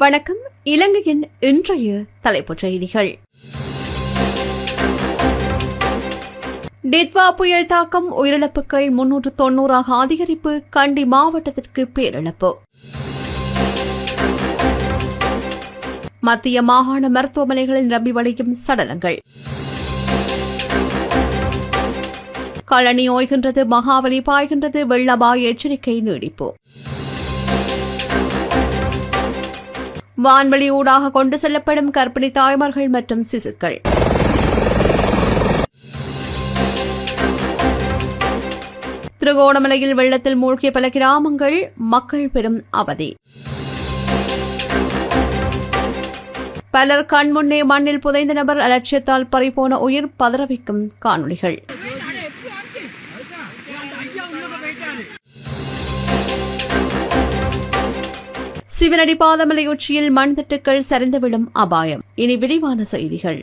வணக்கம். இலங்கையின் இன்றைய தலைப்புச் செய்திகள். டித்வா புயல் தாக்கம், உயிரிழப்புகள் 390 அதிகரிப்பு. கண்டி மாவட்டத்திற்கு பேரிழப்பு. மத்திய மாகாண மருத்துவமனைகளில் நிரம்பி வழியும் சடலங்கள். களனி ஓய்கின்றது, மகாவலி பாய்கின்றது, வெள்ள அபாய எச்சரிக்கை நீடிப்பு. வான்வெளி ஊடாக கொண்டு செல்லப்படும் கர்ப்பிணி தாய்மார்கள் மற்றும் சிசுக்கள். திருகோணமலையில் வெள்ளத்தில் மூழ்கிய பல கிராமங்கள், மக்கள் பெரும் அவதி. பலர் கண்முன்னே மண்ணில் புதைந்த நபர், அலட்சியத்தால் பறிபோன உயிர், பதறவிக்கும் காணொளிகள். சிவனடி பாதமலை உச்சியில் மண் திட்டுக்கள் சரிந்துவிடும் அபாயம். இனி விரிவான செய்திகள்.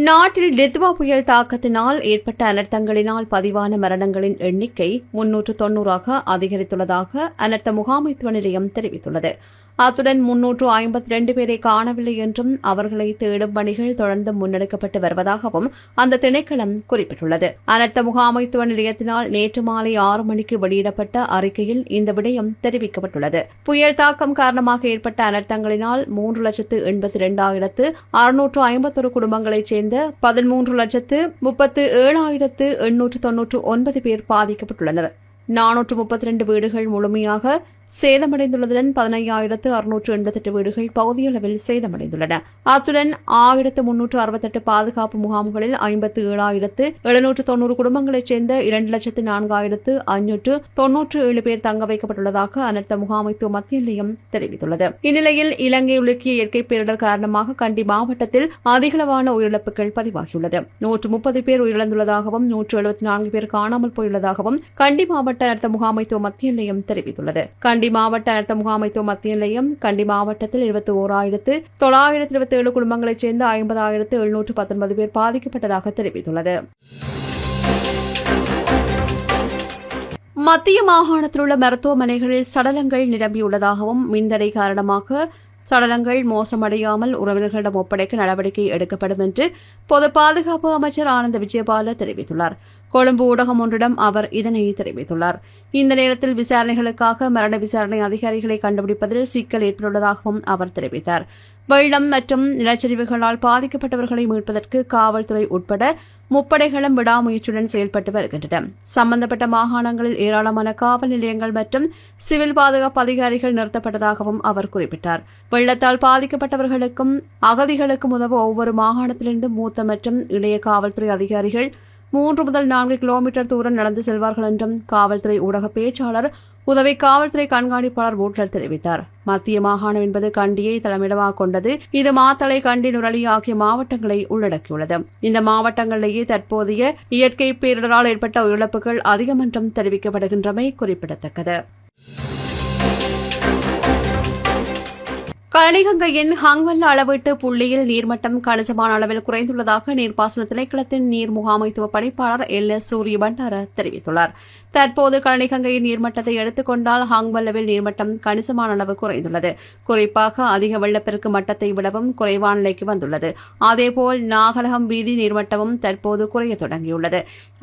நாட்டில் டித்வா புயல் தாக்கத்தினால் ஏற்பட்ட அனர்த்தங்களினால் பதிவான மரணங்களின் எண்ணிக்கை 390 அதிகரித்துள்ளதாக அனர்த்த முகாமைத்துவ நிலையம் தெரிவித்துள்ளது. அத்துடன் 352 பேரை காணவில்லை என்றும் அவர்களை தேடும் பணிகள் தொடர்ந்து முன்னெடுக்கப்பட்டு வருவதாகவும் அந்த திணைக்களம் குறிப்பிட்டுள்ளது. அனர்த்த முகாமைத்துவ நிலையத்தினால் நேற்று மாலை 6 மணிக்கு வெளியிடப்பட்ட அறிக்கையில் இந்த விடயம் தெரிவிக்கப்பட்டுள்ளது. புயல் தாக்கம் காரணமாக ஏற்பட்ட அனர்த்தங்களினால் 3,82,651 குடும்பங்களைச் சேர்ந்த 13,37,899 பேர் பாதிக்கப்பட்டுள்ளனர். 432 வீடுகள் முழுமையாக சேதமடைந்துள்ளதுடன் 15,688 வீடுகள் பகுதியளவில் சேதமடைந்துள்ளன. அத்துடன் 1,368 பாதுகாப்பு முகாம்களில் 57,790 குடும்பங்களைச் சேர்ந்த 2,04,597 பேர் தங்க வைக்கப்பட்டுள்ளதாக அனர்த்த முகாமைத்துவ மத்திய நிலையம் தெரிவித்துள்ளது. இந்நிலையில் இலங்கை உலுக்கிய இயற்கை பேரிடர் காரணமாக கண்டி மாவட்டத்தில் அதிகளவான உயிரிழப்புகள் பதிவாகியுள்ளது. 130 பேர் உயிரிழந்துள்ளதாகவும் 174 பேர் காணாமல் போயுள்ளதாகவும் கண்டி மாவட்ட அனர்த்த முகாமைத்துவ மத்திய நிலையம் தெரிவித்துள்ளது. கண்டி மாவட்ட அனர்த்த முகாமைத்துவ மத்திய நிலையம் கண்டி மாவட்டத்தில் 21,927 குடும்பங்களைச் சேர்ந்த 50,719 பேர் பாதிக்கப்பட்டதாக தெரிவித்துள்ளது. மத்திய மாகாணத்தில் உள்ள மருத்துவமனைகளில் சடலங்கள் நிரம்பியுள்ளதாகவும் மின்தடை காரணமாக சடலங்கள் மோசமடையாமல் உறவினர்களிடம் ஒப்படைக்க நடவடிக்கை எடுக்கப்படும் என்று பொது பாதுகாப்பு அமைச்சர் ஆனந்த விஜயபால தெரிவித்துள்ளார். கொழும்பு ஊடகம் ஒன்றிடம் அவர் இதனை தெரிவித்துள்ளார். இந்த நேரத்தில் விசாரணைகளுக்காக மரண விசாரணை அதிகாரிகளை கண்டுபிடிப்பதில் சிக்கல் ஏற்பட்டுள்ளதாகவும் அவர் தெரிவித்தார். வெள்ளம் மற்றும் நிலச்சரிவுகளால் பாதிக்கப்பட்டவர்களை மீட்பதற்கு காவல்துறை உட்பட முப்படைகளும் விடாமுயற்சியுடன் செயல்பட்டு வருகின்றன. சம்பந்தப்பட்ட மாகாணங்களில் ஏராளமான காவல் நிலையங்கள் மற்றும் சிவில் பாதுகாப்பு அதிகாரிகள் நிறுத்தப்பட்டதாகவும் அவர் குறிப்பிட்டார். வெள்ளத்தால் பாதிக்கப்பட்டவர்களுக்கும் அகதிகளுக்கும் உதவ ஒவ்வொரு மாகாணத்திலிருந்து மூத்த மற்றும் இளைய காவல்துறை அதிகாரிகள் 3 முதல் 4 கிலோமீட்டர் தூரம் நடந்து செல்வார்கள் என்றும் காவல்துறை ஊடக பேச்சாளர் உதவி காவல்துறை கண்காணிப்பாளர் பூட்லர் தெரிவித்தார். மத்திய மாகாணம் என்பது கண்டியை தலைமையிடமாக கொண்டது. இது மாத்தளை, கண்டி, நுரலி ஆகிய மாவட்டங்களை உள்ளடக்கியுள்ளது. இந்த மாவட்டங்களிலேயே தற்போதைய இயற்கை பேரிடரால் ஏற்பட்ட உயிரிழப்புகள் அதிகம் என்றும் தெரிவிக்கப்படுகின்றமை குறிப்பிடத்தக்கது. களனிகங்கையின் ஹங்வல்ல அளவீட்டு புள்ளியில் நீர்மட்டம் கணிசமான அளவில் குறைந்துள்ளதாக நீர்ப்பாசன திணைக்களத்தின் நீர் முகாமைத்துவ பணிப்பாளர் எல்.எஸ். சூரிய பண்டார தெரிவித்துள்ளார். தற்போது களனிகங்கையின் நீர்மட்டத்தை எடுத்துக் கொண்டால் ஹங்வல்லவில் நீர்மட்டம் கணிசமான அளவு குறைந்துள்ளது. குறிப்பாக அதிக வெள்ளப்பெருக்கு மட்டத்தை விடவும் குறைவான நிலைக்கு வந்துள்ளது. அதேபோல் நாகலகம் வீதி நீர்மட்டமும் தற்போது குறைய தொடங்கியுள்ளது.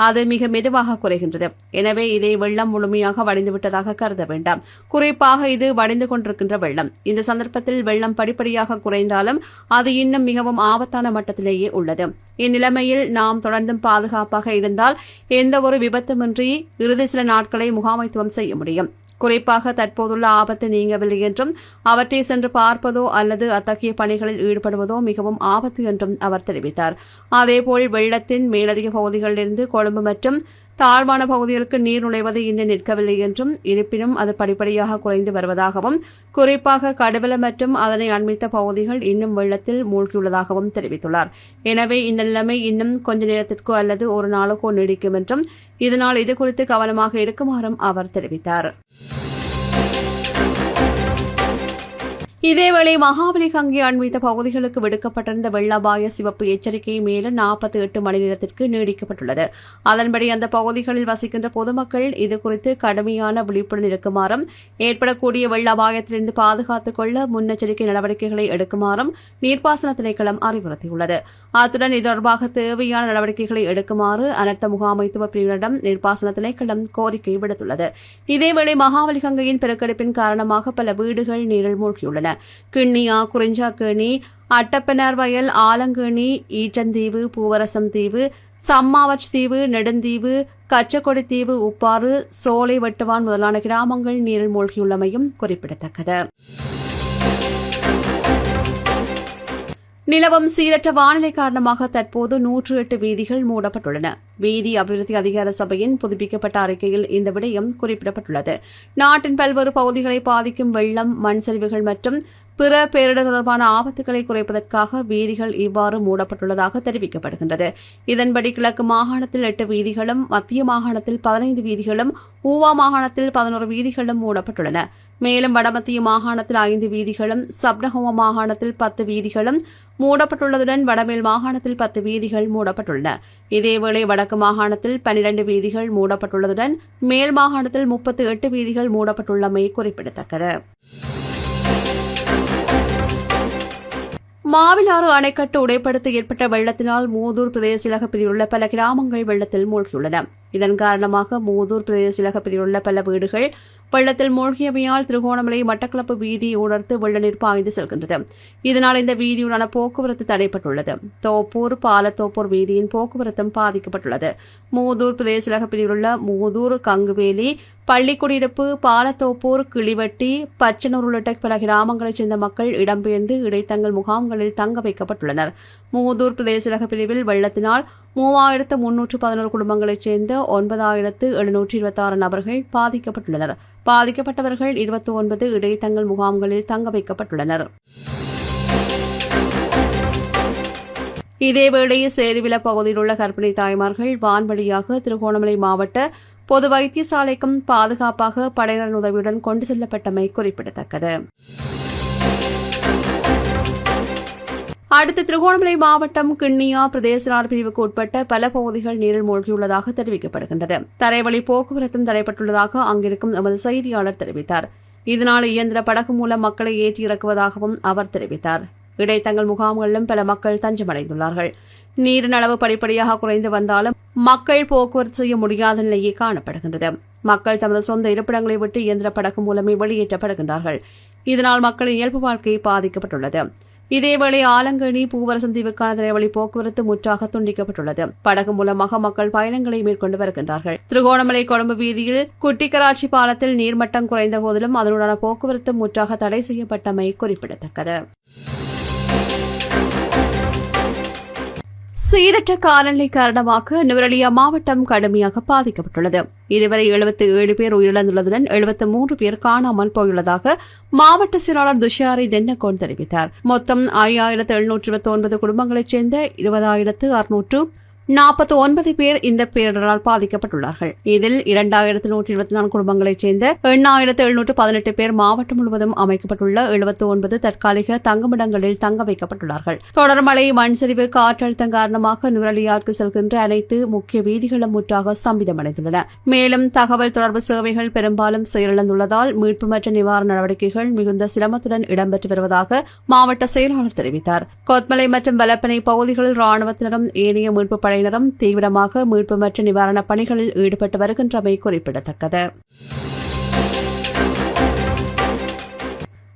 அது மிக மெதுவாக குறைகின்றது. எனவே இதை வெள்ளம் முழுமையாக வடிந்துவிட்டதாக கருத வேண்டாம். குறிப்பாக இது வடிந்து கொண்டிருக்கின்ற வெள்ளம். இந்த சந்தர்ப்பத்தில் வெள்ளம் படிப்படியாக குறைந்தாலும் அது இன்னும் மிகவும் ஆபத்தான மட்டத்திலேயே உள்ளது. இந்நிலைமையில் நாம் தொடர்ந்தும் பாதுகாப்பாக இருந்தால் எந்த ஒரு விபத்துமின்றி இறுதி சில நாட்களை முகாமைத்துவம் செய்ய முடியும். குறிப்பாக தற்போதுள்ள ஆபத்து நீங்கவில்லை என்றும் அவற்றை சென்று பார்ப்பதோ அல்லது அத்தகைய பணிகளில் ஈடுபடுவதோ மிகவும் ஆபத்து என்றும் அவர் தெரிவித்தார். அதேபோல் வெள்ளத்தின் மேலதிக பகுதிகளிலிருந்து கொழும்பு மற்றும் தாழ்வான பகுதிகளுக்கு நீர் நுழைவது இன்னும் நிற்கவில்லை என்றும், இருப்பினும் அது படிப்படியாக குறைந்து வருவதாகவும், குறிப்பாக கடுவல மற்றும் அதனை அண்மித்த பகுதிகள் இன்னும் வெள்ளத்தில் மூழ்கியுள்ளதாகவும் தெரிவித்துள்ளார். எனவே இந்த நிலைமை இன்னும் கொஞ்ச நேரத்திற்கோ அல்லது ஒரு நாளுக்கோ நீடிக்கும் என்றும், இதனால் இதுகுறித்து கவனமாக இருக்குமாறும் அவர் தெரிவித்தார். இதேவேளை மகாபலி கங்கை அண்மித்த பகுதிகளுக்கு விடுக்கப்பட்டிருந்த வெள்ள அபாய சிவப்பு எச்சரிக்கை மேலும் 48 மணி நேரத்திற்கு நீடிக்கப்பட்டுள்ளது. அதன்படி அந்த பகுதிகளில் வசிக்கின்ற பொதுமக்கள் இதுகுறித்து கடுமையான விழிப்புடன் இருக்குமாறும் ஏற்படக்கூடிய வெள்ள அபாயத்திலிருந்து பாதுகாத்துக் கொள்ள முன்னெச்சரிக்கை நடவடிக்கைகளை எடுக்குமாறும் நீர்ப்பாசன திணைக்களம் அறிவுறுத்தியுள்ளது. அத்துடன் இது தொடர்பாக தேவையான நடவடிக்கைகளை எடுக்குமாறு அனர்த்த முகாமைத்துவ பிரிவினரிடம் நீர்ப்பாசன திணைக்களம் கோரிக்கை விடுத்துள்ளது. இதேவேளை மகாபலி கங்கையின் பெருக்கெடுப்பின் காரணமாக பல வீடுகள் நீரில் மூழ்கியுள்ளன. கிண்ணியா, குறிஞ்சாக்கேணி, அட்டப்பனார் வயல், ஆலங்கேணி, ஈட்டந்தீவு, பூவரசம் தீவு, சம்மாவச் தீவு, நெடுந்தீவு, கச்சக்கொடி தீவு, உப்பாறு, சோலை வெட்டுவான் முதலான கிராமங்கள் நீரில் மூழ்கியுள்ளமையும் குறிப்பிடத்தக்கது. நிலவும் சீரற்ற வானிலை காரணமாக தற்போது 108 வீதிகள் மூடப்பட்டுள்ளன. வீதி அபிவிருத்தி அதிகார சபையின் புதுப்பிக்கப்பட்ட அறிக்கையில் இந்த விடயம் குறிப்பிடப்பட்டுள்ளது. நாட்டின் பல்வேறு பகுதிகளை பாதிக்கும் வெள்ளம், மண் சரிவுகள் மற்றும் பிற பேரிடர் தொடர்பான ஆபத்துக்களை குறைப்பதற்காக வீதிகள் இவ்வாறு மூடப்பட்டுள்ளதாக தெரிவிக்கப்படுகின்றது. இதன்படி கிழக்கு மாகாணத்தில் 8 வீதிகளும், மத்திய மாகாணத்தில் 15 வீதிகளும், ஊவா மாகாணத்தில் 11 வீதிகளும் மூடப்பட்டுள்ளன. மேலும் வடமத்திய மாகாணத்தில் 5 வீதிகளும், சப்ரஹோம மாகாணத்தில் 10 வீதிகளும் மூடப்பட்டுள்ளதுடன் வடமேல் மாகாணத்தில் 10 வீதிகள் மூடப்பட்டுள்ளன. இதேவேளை வடக்கு மாகாணத்தில் 12 வீதிகள் மூடப்பட்டுள்ளதுடன் மேல் மாகாணத்தில் 38 வீதிகள் மூடப்பட்டுள்ளமை குறிப்பிடத்தக்கது. மாவிலாறு அணைக்கட்டு உடைப்படுத்த ஏற்பட்ட வெள்ளத்தினால் மூதூர் பிரதேச பிரிவுள்ள பல கிராமங்கள் வெள்ளத்தில் மூழ்கியுள்ளன. இதன் காரணமாக மூதூர் பிரதேச பிரிவுள்ள பல வீடுகள் வெள்ளத்தில் மூழ்கியமையால் திருகோணமலை மட்டக்களப்பு வீதி ஊடர்த்து வெள்ள நீர் பாய்ந்து செல்கின்றது. இதனால் இந்த வீதியுடான போக்குவரத்து தடைப்பட்டுள்ளது. தோப்பூர், பாலத்தோப்பூர் வீதியின் போக்குவரத்தும் பாதிக்கப்பட்டுள்ளது. மூதூர் பிரதேச பிரிவுள்ள மூதூர், கங்குவேலி, பள்ளிக்குடியிருப்பு, பாலத்தோப்பூர், கிளிவட்டி, பச்சனூர் உள்ளிட்ட பல கிராமங்களைச் சேர்ந்த மக்கள் இடம்பெயர்ந்து இடைத்தங்கள் முகாம்களில் தங்க வைக்கப்பட்டுள்ளனர். மூதூர் பிரதேச பிரிவில் வெள்ளத்தினால் 3311 குடும்பங்களைச் சேர்ந்த 9726 நபர்கள் பாதிக்கப்பட்டுள்ளனர். பாதிக்கப்பட்டவர்கள் 29 இடைத்தங்கள் முகாம்களில் தங்க வைக்கப்பட்டுள்ளனர். இதேவேளை சேருவில பகுதியில் உள்ள கர்ப்பிணி தாய்மார்கள் வான்வழியாக திருகோணமலை மாவட்ட பொது வைத்தியசாலைக்கும் பாதுகாப்பாக படையினரின் உதவியுடன் கொண்டு செல்லப்பட்டமை குறிப்பிடத்தக்கது. அடுத்து திருகோணமலை மாவட்டம் கிண்ணியா பிரதேச பிரிவுக்கு உட்பட்ட பல பகுதிகள் நீரில் மூழ்கியுள்ளதாக தெரிவிக்கப்படுகின்றது. தரைவழி போக்குவரத்தும் தடைப்பட்டுள்ளதாக அங்கிருக்கும் எமது செய்தியாளர் தெரிவித்தார். இதனால் இயந்திர படகு மூலம் மக்களை ஏற்றி இறக்குவதாகவும் அவர் தெரிவித்தார். இடைத்தங்கள் முகாம்களிலும் பல மக்கள் தஞ்சமடைந்துள்ளார்கள். நீரின் அளவு படிப்படியாக குறைந்து வந்தாலும் மக்கள் போக்குவரத்து செய்ய முடியாத நிலையே காணப்படுகின்றது. மக்கள் தமது சொந்த இருப்பிடங்களை விட்டு இயந்திர படகு மூலமே வெளியேற்றப்படுகின்றார்கள். இதனால் மக்களின் இயல்பு வாழ்க்கை பாதிக்கப்பட்டுள்ளது. இதேவேளை ஆலங்கேணி, பூவரசம் தீவுக்கான திரைவழி போக்குவரத்து முற்றாக துண்டிக்கப்பட்டுள்ளது. படகு மூலமாக மக்கள் பயணங்களை மேற்கொண்டு வருகின்றார்கள். திருகோணமலை கொழும்பு வீதியில் குட்டிக்கராட்சி பாலத்தில் நீர்மட்டம் குறைந்த போதிலும் அதனுடான போக்குவரத்து முற்றாக தடை செய்யப்பட்டமை குறிப்பிடத்தக்கது. சீரற்ற காலநிலை காரணமாக நுவரெலியா மாவட்டம் கடுமையாக பாதிக்கப்பட்டுள்ளது. இதுவரை 77 பேர் உயிரிழந்துள்ளதுடன் 73 பேர் காணாமல் போயுள்ளதாக மாவட்ட செயலாளர் துஷாரி தென்னகோன் தெரிவித்தார். மொத்தம் 5729 குடும்பங்களைச் சேர்ந்த 20,649 பேர் இந்த பேரிடரால் பாதிக்கப்பட்டுள்ளார்கள். இதில் 2124 குடும்பங்களைச் சேர்ந்த 8,718 பேர் மாவட்டம் முழுவதும் அமைக்கப்பட்டுள்ள 79 தற்காலிக தங்குமிடங்களில் தங்க வைக்கப்பட்டுள்ளார்கள். தொடர் மழை, மண் சரிவு, காற்றழுத்தம் காரணமாக நுவரெலியாவுக்கு செல்கின்ற அனைத்து முக்கிய வீதிகளும் முற்றாக ஸ்தம்பிதமடைந்துள்ளன. மேலும் தகவல் தொடர்பு சேவைகள் பெரும்பாலும் செயலிழந்துள்ளதால் மீட்பு மற்றும் நிவாரண நடவடிக்கைகள் மிகுந்த சிரமத்துடன் இடம்பெற்று வருவதாக மாவட்ட செயலாளர் தெரிவித்தார். கொத்மலை மற்றும் வலப்பனை பகுதிகளில் ராணுவத்தினரும் ஏனைய மீட்பு படையினரும் தீவிரமாக மீட்பு மற்றும் நிவாரணப் பணிகளில் ஈடுபட்டு வருகின்றமை குறிப்பிடத்தக்கது.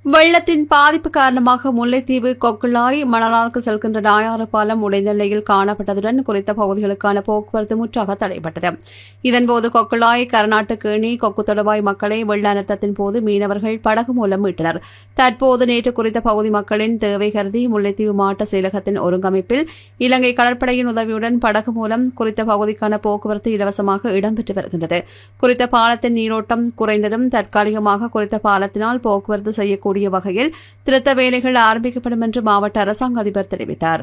வெள்ளத்தின் பாதிப்பு காரணமாக முல்லைத்தீவு கொக்குளாய் மணலாருக்கு செல்கின்ற நாயாறு பாலம் உடைந்த நிலையில் காணப்பட்டதுடன் குறித்த பகுதிகளுக்கான போக்குவரத்து முற்றாக தடைப்பட்டது. இதன்போது கொக்குளாய், கரநாட்டுக்கேணி, கொக்கு தொடுவாய் மக்களை வெள்ள அனர்த்தத்தின் போது மீனவர்கள் படகு மூலம் மீட்டனர். தற்போது நேற்று குறித்த பகுதி மக்களின் தேவை கருதி முல்லைத்தீவு மாவட்ட செயலகத்தின் ஒருங்கமைப்பில் இலங்கை கடற்படையின் உதவியுடன் படகு மூலம் குறித்த பகுதிக்கான போக்குவரத்து இலவசமாக இடம்பெற்று வருகின்றது. குறித்த பாலத்தின் நீரோட்டம் குறைந்ததும் தற்காலிகமாக குறித்த பாலத்தினால் போக்குவரத்து செய்யக்கூடிய வகையில் திருத்த வேலைகள் ஆரம்பிக்கப்படும் என்று மாவட்ட அரசாங்க அதிபர் தெரிவித்தார்.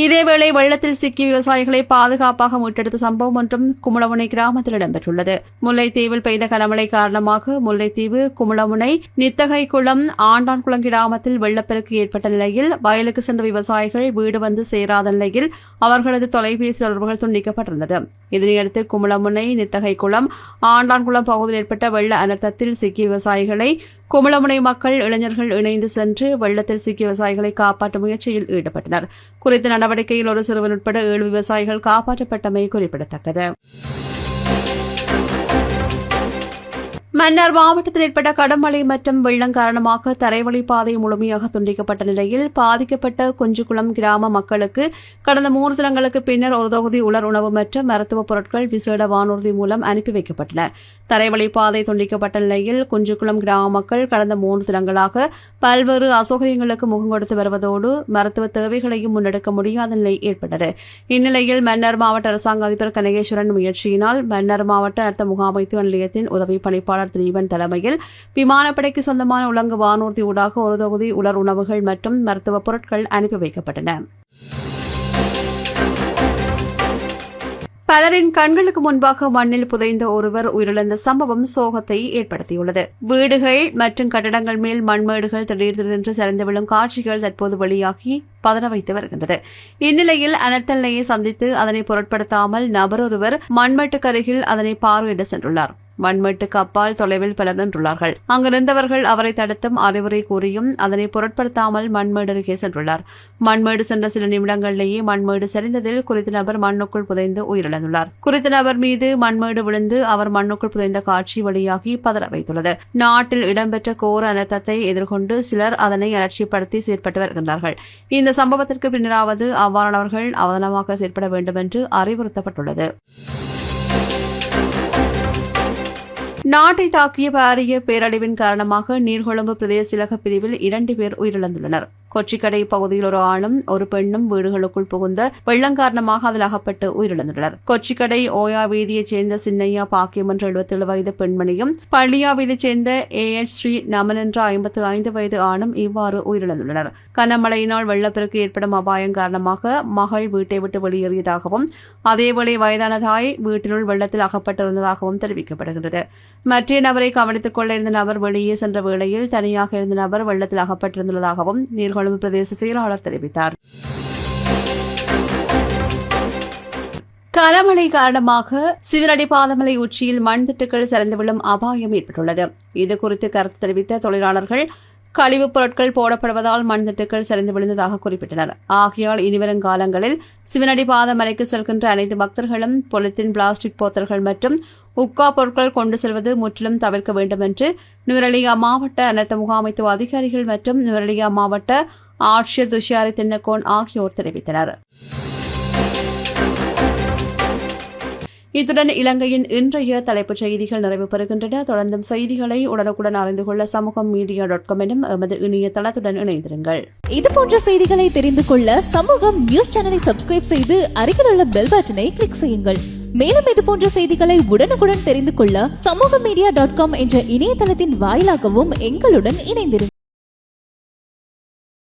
இதேவேளை வெள்ளத்தில் சிக்கிய விவசாயிகளை பாதுகாப்பாக மீட்டெடுத்த சம்பவம் ஒன்றும் குமுளமுனை கிராமத்தில் இடம்பெற்றுள்ளது. முல்லைத்தீவில் பெய்த கனமழை காரணமாக முல்லைத்தீவு குமுளமுனை நித்தகைக்குளம் ஆண்டான்குளம் கிராமத்தில் வெள்ளப்பெருக்கு ஏற்பட்ட நிலையில் வயலுக்கு சென்ற விவசாயிகள் வீடு வந்து சேராத நிலையில் அவர்களது தொலைபேசி தொடர்புகள் துண்டிக்கப்பட்டிருந்தது. இதனையடுத்து குமுளமுனை நித்தகைக்குளம் ஆண்டான்குளம் பகுதியில் ஏற்பட்ட வெள்ள அனர்த்தத்தில் சிக்கிய விவசாயிகளை குமுளமுனை மக்கள் இளைஞர்கள் இணைந்து சென்று வெள்ளத்தில் சிக்கிய விவசாயிகளை காப்பாற்றும் முயற்சியில் ஈடுபட்டனர். குறித்த நடவடிக்கையில் ஒரு சிறுவன் உட்பட 7 விவசாயிகள் காப்பாற்றப்பட்டமை குறிப்பிடத்தக்கது. மன்னார் மாவட்டத்தில் ஏற்பட்ட கடும் மற்றும் வெள்ளம் காரணமாக தரைவழி பாதை முழுமையாக துண்டிக்கப்பட்ட நிலையில் பாதிக்கப்பட்ட குஞ்சுக்குளம் கிராம மக்களுக்கு கடந்த 3 தினங்களுக்கு பின்னர் ஒரு தொகுதி உலர் உணவு மற்றும் மருத்துவப் பொருட்கள் விசேட வானூர்தி மூலம் அனுப்பி வைக்கப்பட்டன. தரைவழி பாதை துண்டிக்கப்பட்ட நிலையில் குஞ்சுக்குளம் கிராம மக்கள் கடந்த 3 தினங்களாக பல்வேறு அசௌகரியங்களுக்கு முகம் கொடுத்து வருவதோடு மருத்துவ தேவைகளையும் முன்னெடுக்க முடியாத நிலை ஏற்பட்டது. இந்நிலையில் மன்னார் மாவட்ட அரசாங்க அதிபர் கனகேஸ்வரன் முயற்சியினால் மன்னார் மாவட்ட அர்த்த முகாமைத்துவ நிலையத்தின் உதவி பணிப்பாளர் திரீவன் தலைமையில் விமானப்படைக்கு சொந்தமான உலங்கு வானூர்தி ஊடாக ஒரு தொகுதி உலர் உணவுகள் மற்றும் மருத்துவ பொருட்கள் அனுப்பி வைக்கப்பட்டன. பலரின் கண்களுக்கு முன்பாக மண்ணில் புதைந்த ஒருவர் உயிரிழந்த சம்பவம் சோகத்தை ஏற்படுத்தியுள்ளது. வீடுகள் மற்றும் கட்டடங்கள் மேல் மண்மேடுகள் திடீரென்று சரிந்து விழும் காட்சிகள் தற்போது வெளியாகி பதற வைத்து வருகின்றது. இந்நிலையில் அனர்த்த நிலையை சந்தித்து அதனை பொருட்படுத்தாமல் நபர் ஒருவர் மண்மேட்டுக்கு அருகில் அதனை பார்வையிட சென்றுள்ளார். மண்மேட்டுக்கு அப்பால் தொலைவில் பலர் நின்றுள்ளார்கள். அங்கு நின்றவர்கள் அவரை தடுத்தும் அறிவுரை கூறியும் அதனை பொருட்படுத்தாமல் மண்மேடு அருகே சென்றுள்ளார். மண்மேடு சென்ற சில நிமிடங்களிலேயே மண்மேடு சரிந்ததில் குறித்த நபர் மண்ணுக்குள் புதைந்து உயிரிழந்துள்ளார். குறித்த நபர் மீது மண்மேடு விழுந்து அவர் மண்ணுக்குள் புதைந்த காட்சி வெளியாகி பதற வைத்துள்ளது. நாட்டில் இடம்பெற்ற கோர அனர்த்தத்தை எதிர்கொண்டு சிலர் அதனை அலட்சியப்படுத்தி செயற்பட்டு வருகின்றார்கள். இந்த சம்பவத்திற்கு பின்னராவது அவ்வாறானவர்கள் அவதானமாக செயற்பட வேண்டும் என்று அறிவுறுத்தப்பட்டுள்ளது. நாட்டை தாக்கிய பாரிய பேரழிவின் காரணமாக நீர்கொழும்பு பிரதேச செயலக பிரிவில் 2 பேர் உயிரிழந்துள்ளனர். கொச்சிக்கடை பகுதியில் ஒரு ஆணும் ஒரு பெண்ணும் வீடுகளுக்குள் புகுந்த வெள்ளம் காரணமாக அதில் அகப்பட்டு உயிரிழந்துள்ளனர். கொச்சிக்கடை ஓயா வீதியைச் சேர்ந்த சின்னையா பாக்கியம் என்ற 77 வயது பெண்மணியும் பள்ளியா வீதியைச் சேர்ந்த AH ஸ்ரீ நமன் என்ற 55 வயது ஆணும் இவ்வாறு உயிரிழந்துள்ளனர். கனமழையினால் வெள்ளப்பெருக்கு ஏற்படும் அபாயம் காரணமாக மகள் வீட்டை விட்டு வெளியேறியதாகவும் அதேவேளை வயதான தாய் வீட்டினுள் வெள்ளத்தில் அகப்பட்டிருந்ததாகவும் தெரிவிக்கப்படுகிறது. மற்ற நபரை கவனித்துக் கொள்ள இருந்த நபர் வெளியே சென்ற வேளையில் தனியாக இருந்த நபர் வெள்ளத்தில் அகப்பட்டிருந்துள்ளதாகவும் நீர்கொழும்பு பிரதேச செயலாளர் தெரிவித்தார். கனமழை காரணமாக சிவனடி பாதமலை உச்சியில் மண் திட்டுகள் சரிந்து விழும் அபாயம் ஏற்பட்டுள்ளது. இதுகுறித்து கருத்து தெரிவித்த தொழிலாளர்கள் கழிவுப் பொருட்கள் போடப்படுவதால் மண் திட்டுகள் சரிந்து விழுந்ததாக குறிப்பிட்டனர். ஆகையால் இனிவரும் காலங்களில் சிவனடி பாதமலைக்கு செல்கின்ற அனைத்து பக்தர்களும் பொலித்தீன், பிளாஸ்டிக் போத்தல்கள் மற்றும் உக்கா பொருட்கள் கொண்டு செல்வது முற்றிலும் தவிர்க்க வேண்டும் என்று நுவரெலியா மாவட்ட அனர்த்த முகாமைத்துவ அதிகாரிகள் மற்றும் நுவரெலியா மாவட்ட ஆட்சியர் துஷாரி தின்னகோன் ஆகியோர் தெரிவித்தனர். இத்துடன் இலங்கையின் இன்றைய தலைப்புச் செய்திகள் நிறைவு பெறுகின்றன. தொடர்ந்தும் செய்திகளை உடனுக்குடன் அறிந்து கொள்ள சமூகம் மீடியா.com எனும் எமது இணையதளத்துடன் இணைந்திருங்கள். இதுபோன்ற செய்திகளை தெரிந்து கொள்ள சமூகம் நியூஸ் சேனலை சப்ஸ்கிரைப் செய்து அருகில் உள்ள பெல் பட்டனை கிளிக் செய்யுங்கள். மேலும் இதுபோன்ற செய்திகளை உடனுக்குடன் தெரிந்து கொள்ள சமூகம் மீடியா.com என்ற இணையதளத்தின் வாயிலாகவும் எங்களுடன் இணைந்திருங்கள்.